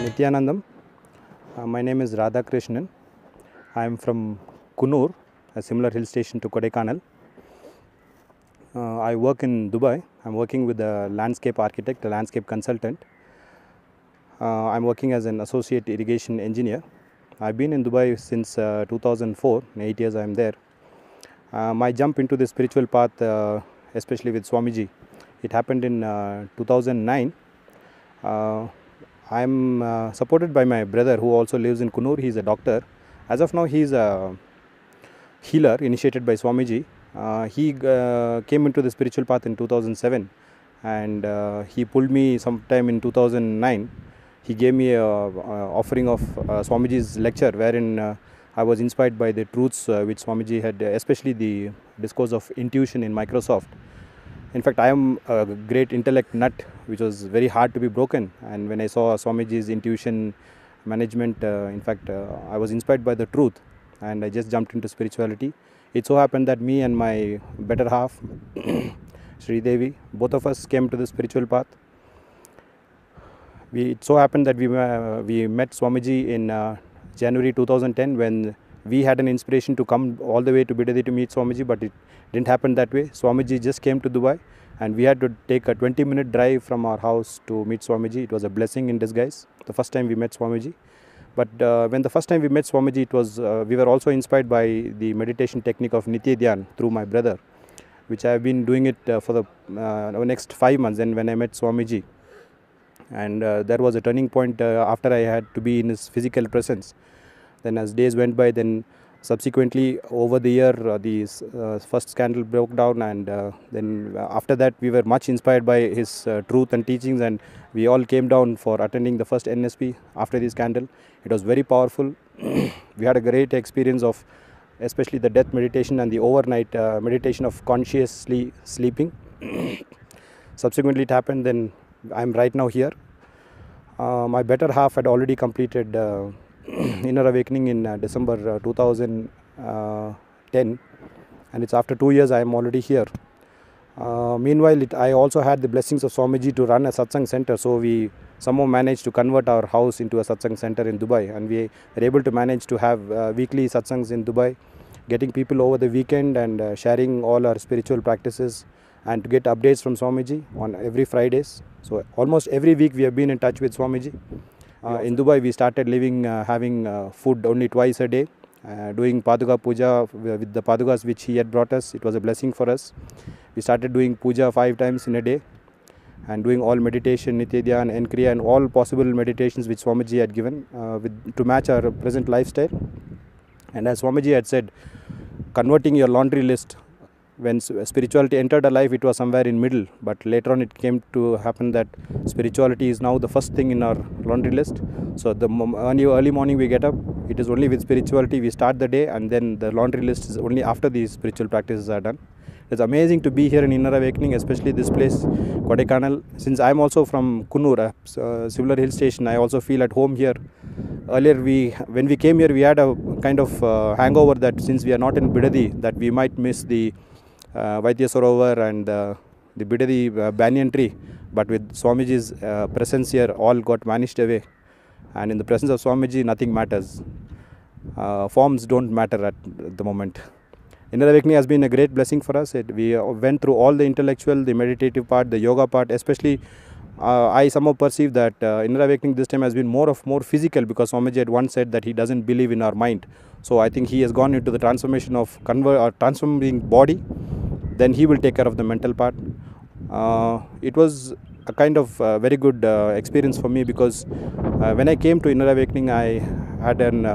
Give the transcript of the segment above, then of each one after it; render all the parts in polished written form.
Nityanandam. My name is Radha Krishnan. I am from Kunur, a similar hill station to Kodaikanal. I work in Dubai. I am working with a landscape architect, a landscape consultant. I am working as an associate irrigation engineer. I have been in Dubai since 2004, 8 years I am there. My jump into the spiritual path, especially with Swamiji, it happened in 2009. I am supported by my brother who also lives in Kunur. He is a doctor. As of now, he is a healer initiated by Swamiji. He came into the spiritual path in 2007 and he pulled me sometime in 2009. He gave me a offering of Swamiji's lecture wherein I was inspired by the truths which Swamiji had, especially the discourse of intuition in Microsoft. In fact, I am a great intellect nut which was very hard to be broken, and when I saw Swamiji's intuition management, in fact, I was inspired by the truth and I just jumped into spirituality. It so happened that me and my better half, Sri Devi, both of us came to the spiritual path. It so happened that we met Swamiji in January 2010 when we had an inspiration to come all the way to Bidadi to meet Swamiji, but it didn't happen that way. Swamiji just came to Dubai and we had to take a 20-minute drive from our house to meet Swamiji. It was a blessing in disguise, the first time we met Swamiji. But when the first time we met Swamiji, it was we were also inspired by the meditation technique of Nitya Dhyan through my brother, which I have been doing it for the next 5 months. And when I met Swamiji, and there was a turning point after I had to be in his physical presence. Then as days went by, then subsequently over the year the first scandal broke down, and then after that we were much inspired by his truth and teachings, and we all came down for attending the first NSP after the scandal. It was very powerful. We had a great experience of especially the death meditation and the overnight meditation of consciously sleeping. Subsequently it happened, then I am right now here. My better half had already completed Inner Awakening in December 2010, and it's after 2 years I am already here. Meanwhile, I also had the blessings of Swamiji to run a satsang center, so we somehow managed to convert our house into a satsang center in Dubai, and we were able to manage to have weekly satsangs in Dubai, getting people over the weekend and sharing all our spiritual practices, and to get updates from Swamiji on every Fridays. So almost every week we have been in touch with Swamiji. In Dubai we started having food only twice a day, doing Paduka Puja with the Padukas which he had brought us. It was a blessing for us. We started doing Puja 5 times in a day and doing all meditation, Nitya Dhyan, Enkriya, and all possible meditations which Swamiji had given to match our present lifestyle. And as Swamiji had said, converting your laundry list, when spirituality entered our life, it was somewhere in middle, but later on it came to happen that spirituality is now the first thing in our laundry list. So the early morning we get up, it is only with spirituality we start the day, and then the laundry list is only after these spiritual practices are done. It's amazing to be here in Inner Awakening, especially this place, Kodaikanal. Since I am also from Kunur, a similar hill station, I also feel at home here. Earlier, when we came here, we had a kind of hangover that since we are not in Bidadi, that we might miss the Vaidya Sarovar and the Bidadi banyan tree, but with Swamiji's presence here, all got vanished away, and in the presence of Swamiji nothing matters. Forms don't matter at the moment. Inner Awakening has been a great blessing for us. We went through all the intellectual, the meditative part, the yoga part. Especially I somehow perceive that Inner Awakening this time has been more physical, because Swamiji had once said that he doesn't believe in our mind. So I think he has gone into the transformation of transforming body. Then he will take care of the mental part. It was a kind of very good experience for me, because when I came to Inner Awakening, I had an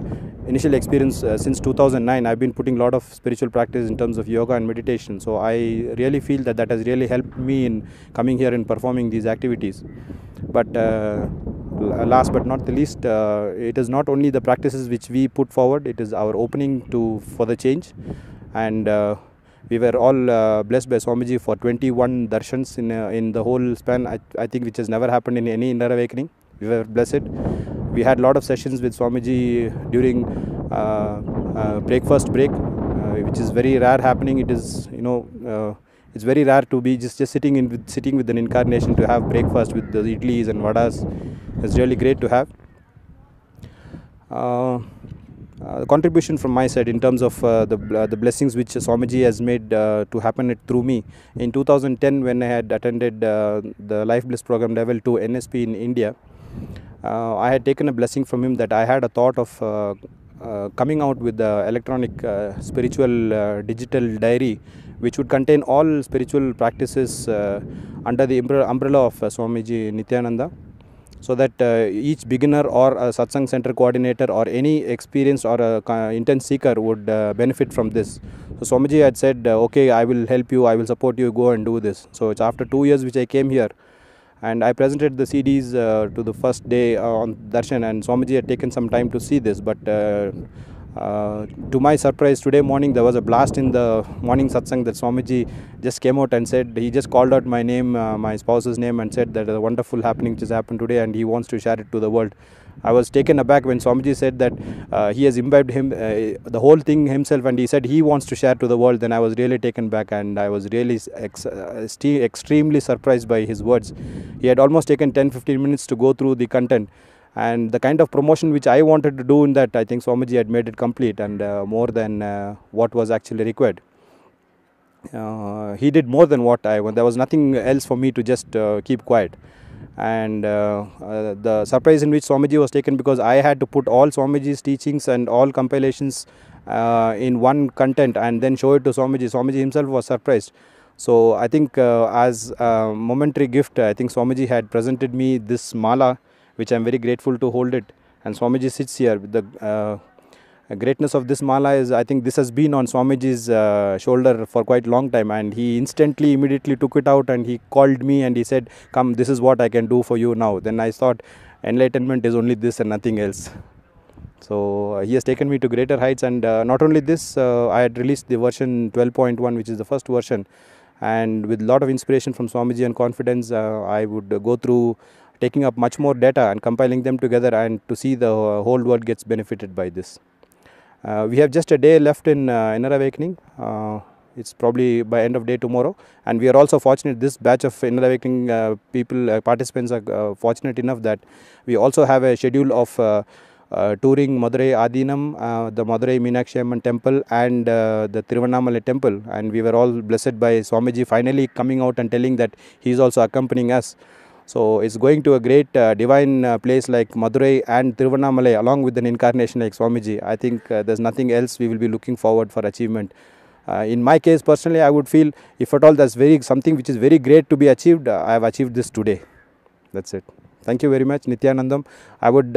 initial experience since 2009. I've been putting a lot of spiritual practice in terms of yoga and meditation. So I really feel that that has really helped me in coming here and performing these activities. But last but not the least, it is not only the practices which we put forward, it is our opening for the change. And we were all blessed by Swamiji for 21 darshans in the whole span, I think, which has never happened in any Inner Awakening. We were blessed. We had a lot of sessions with Swamiji during breakfast break, which is very rare happening. It is, It's very rare to be just sitting with an incarnation to have breakfast with the idlis and vadas. It's really great to have. The contribution from my side in terms of the blessings which Swamiji has made to happen through me. In 2010, when I had attended the Life Bliss program level 2 NSP in India, I had taken a blessing from him that I had a thought of coming out with the electronic spiritual digital diary, which would contain all spiritual practices under the umbrella of Swamiji Nityananda, so that each beginner or a satsang center coordinator or any experienced or a intense seeker would benefit from this. So Swamiji had said, okay, I will help you, I will support you, go and do this. So it's after 2 years which I came here, and I presented the CDs to the first day on Darshan, and Swamiji had taken some time to see this, but to my surprise, today morning there was a blast in the morning satsang that Swamiji just came out and said, he just called out my name, my spouse's name, and said that a wonderful happening just happened today and he wants to share it to the world. I was taken aback when Swamiji said that he has imbibed the whole thing himself, and he said he wants to share to the world. Then I was really taken back, and I was really extremely surprised by his words. He had almost taken 10-15 minutes to go through the content, and the kind of promotion which I wanted to do in that, I think Swamiji had made it complete and more than what was actually required. He did more than what I want. There was nothing else for me to just keep quiet. And the surprise in which Swamiji was taken, because I had to put all Swamiji's teachings and all compilations in one content and then show it to Swamiji. Swamiji himself was surprised. So I think as a momentary gift, I think Swamiji had presented me this mala, which I am very grateful to hold it. And Swamiji sits here. The greatness of this mala is, I think this has been on Swamiji's shoulder for quite a long time, and he immediately took it out and he called me and he said, come, this is what I can do for you now. Then I thought, enlightenment is only this and nothing else. So he has taken me to greater heights, and not only this, I had released the version 12.1, which is the first version, and with a lot of inspiration from Swamiji and confidence, I would go through taking up much more data and compiling them together, and to see the whole world gets benefited by this. We have just a day left in Inner Awakening. It's probably by end of day tomorrow, and we are also fortunate, this batch of Inner Awakening people, participants are fortunate enough that we also have a schedule of touring Madurai Adinam, the Madurai Meenakshi Amman temple, and the Tiruvannamalai temple, and we were all blessed by Swamiji finally coming out and telling that he is also accompanying us. So it's going to a great divine place like Madurai and Tiruvannamalai, along with an incarnation like Swamiji. I think there's nothing else we will be looking forward for achievement. In my case personally, I would feel, if at all there's something which is very great to be achieved, I have achieved this today. That's it. Thank you very much, Nityanandam. I would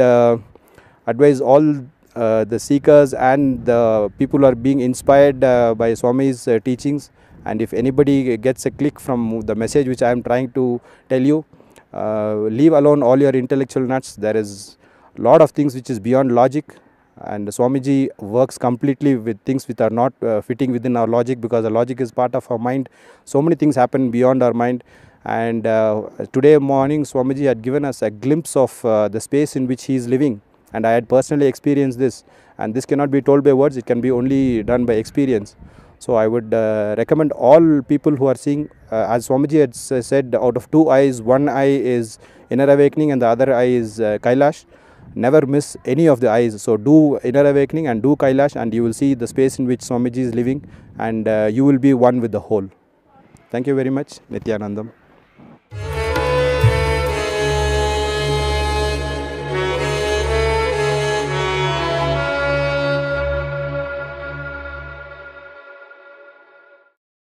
advise all the seekers and the people who are being inspired by Swami's teachings, and if anybody gets a click from the message which I am trying to tell you, leave alone all your intellectual nuts. There is a lot of things which is beyond logic, and Swamiji works completely with things which are not fitting within our logic, because the logic is part of our mind. So many things happen beyond our mind, and today morning Swamiji had given us a glimpse of the space in which he is living, and I had personally experienced this, and this cannot be told by words, it can be only done by experience. So I would recommend all people who are seeing, as Swamiji had said, out of two eyes, one eye is Inner Awakening and the other eye is Kailash. Never miss any of the eyes. So do Inner Awakening and do Kailash, and you will see the space in which Swamiji is living, and you will be one with the whole. Thank you very much. Nityanandam.